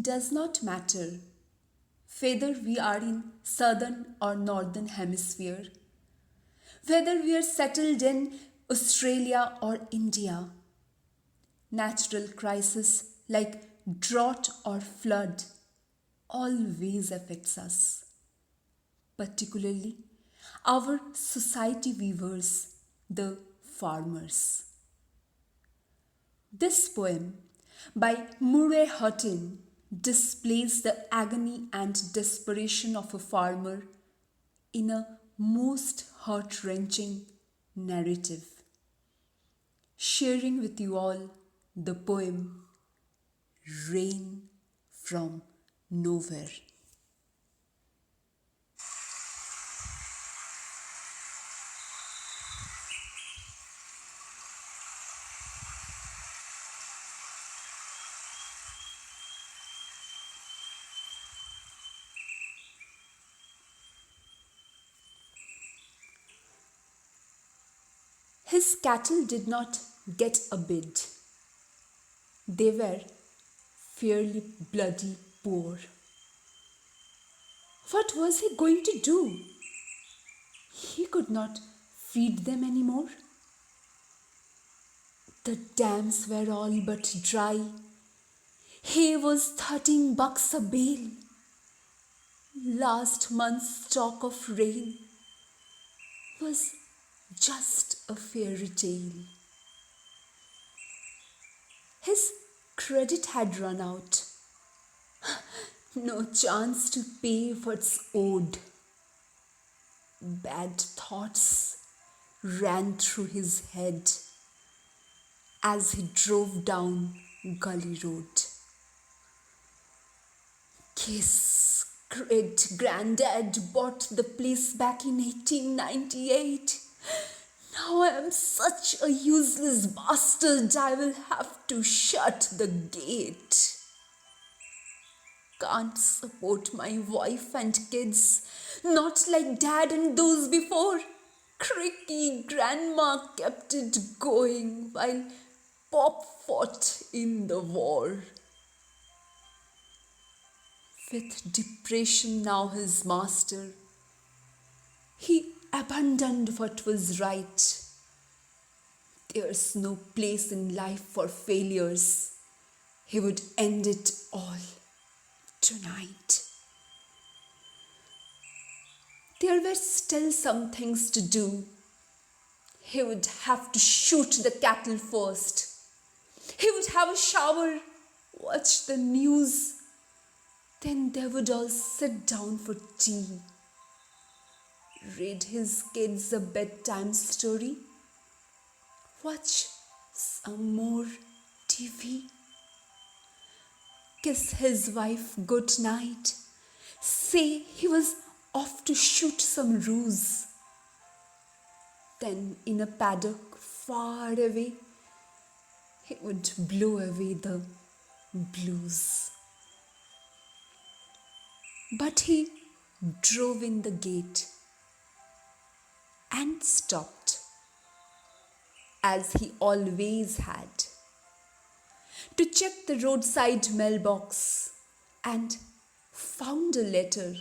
does not matter whether we are in southern or northern hemisphere, whether we are settled in Australia or India. Natural crisis like drought or flood always affects us, particularly our society weavers, the farmers. This poem by Murray Hartin displays the agony and desperation of a farmer in a most heart-wrenching narrative. Sharing with you all the poem Rain from Nowhere. His cattle did not get a bid. They were fairly bloody poor. What was he going to do? He could not feed them anymore. The dams were all but dry. Hay was 13 bucks a bale. Last month's stock of rain was just a fairy tale. His credit had run out. No chance to pay what's owed. Bad thoughts ran through his head as he drove down Gully Road. His great granddad bought the place back in 1898. Now I am such a useless bastard, I will have to shut the gate. Can't support my wife and kids, not like dad and those before. Cricky grandma kept it going while Pop fought in the war. With depression now his master, he abandoned what was right. There's no place in life for failures. He would end it all tonight. There were still some things to do. He would have to shoot the cattle first. He would have a shower, watch the news. Then they would all sit down for tea. Read his kids a bedtime story. Watch some more TV. Kiss his wife good night. Say he was off to shoot some roos. Then in a paddock far away, he would blow away the blues. But he drove in the gate and stopped, as he always had, to check the roadside mailbox and found a letter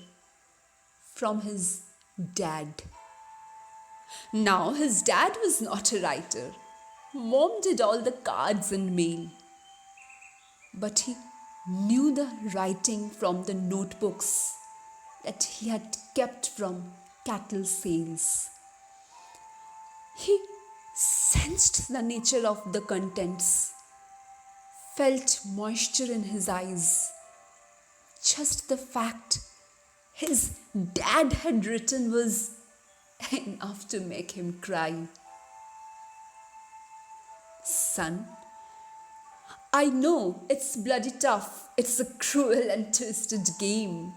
from his dad. Now his dad was not a writer. Mom did all the cards and mail. But he knew the writing from the notebooks that he had kept from cattle sales. He sensed the nature of the contents, felt moisture in his eyes. Just the fact his dad had written was enough to make him cry. Son, I know it's bloody tough. It's a cruel and twisted game.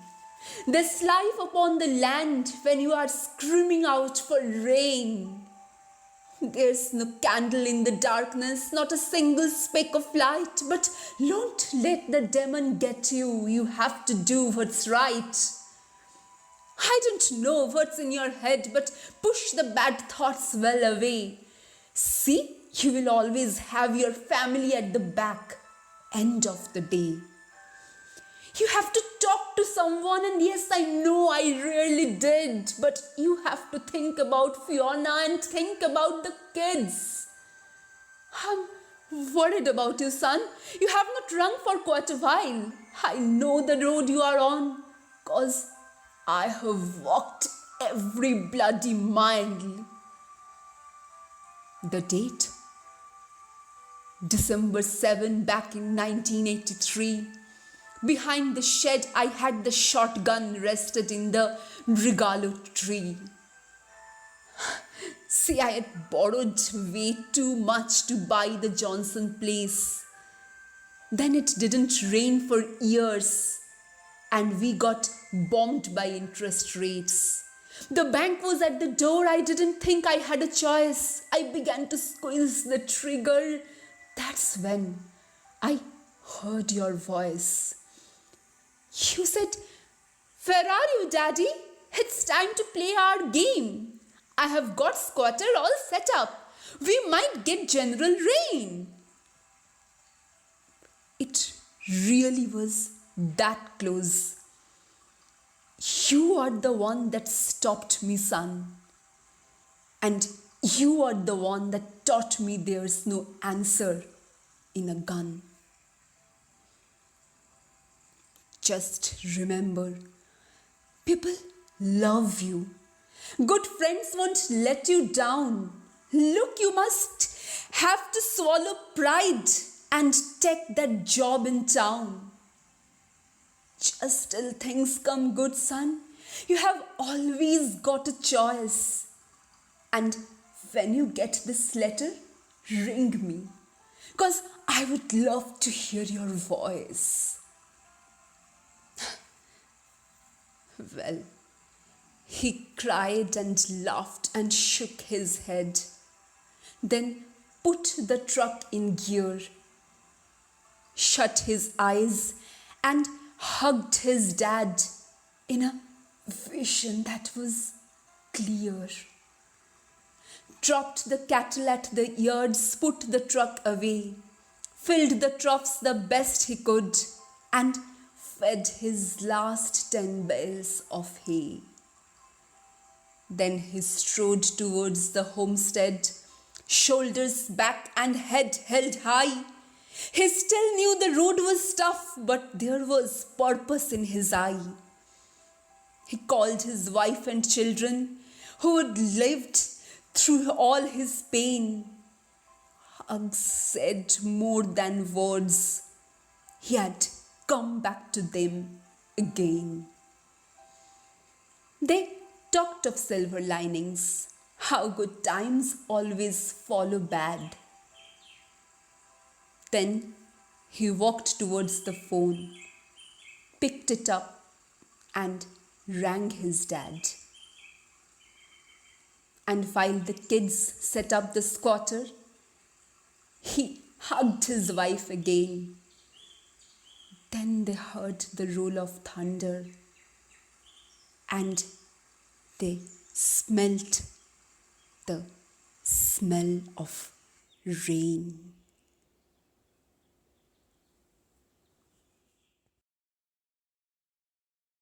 There's life upon the land when you are screaming out for rain. There's no candle in the darkness, not a single speck of light. But don't let the demon get you. You have to do what's right. I don't know what's in your head, but push the bad thoughts well away. See, you will always have your family at the back. End of the day. You have to talk to someone, and yes, I know I really did, but you have to think about Fiona and think about the kids. I'm worried about you, son. You have not run for quite a while. I know the road you are on, 'cause I have walked every bloody mile. The date? December 7, back in 1983. Behind the shed, I had the shotgun rested in the regalo tree. See, I had borrowed way too much to buy the Johnson place. Then it didn't rain for years, and we got bombed by interest rates. The bank was at the door. I didn't think I had a choice. I began to squeeze the trigger. That's when I heard your voice. You said, "Where are you, Daddy? It's time to play our game. I have got squatter all set up. We might get general rain." It really was that close. You are the one that stopped me, son. And you are the one that taught me there's no answer in a gun. Just remember, people love you. Good friends won't let you down. Look, you must have to swallow pride and take that job in town. Just till things come good, son, you have always got a choice. And when you get this letter, ring me, 'cause I would love to hear your voice. Well, he cried and laughed and shook his head, then put the truck in gear, shut his eyes and hugged his dad in a vision that was clear. Dropped the cattle at the yards, put the truck away, filled the troughs the best he could, and fed his last 10 bales of hay. Then he strode towards the homestead, shoulders back and head held high. He still knew the road was tough, but there was purpose in his eye. He called his wife and children, who had lived through all his pain. Hugs said more than words. He had come back to them again. They talked of silver linings, how good times always follow bad. Then he walked towards the phone, picked it up, and rang his dad. And while the kids set up the squatter, he hugged his wife again. Then they heard the roll of thunder, and they smelt the smell of rain.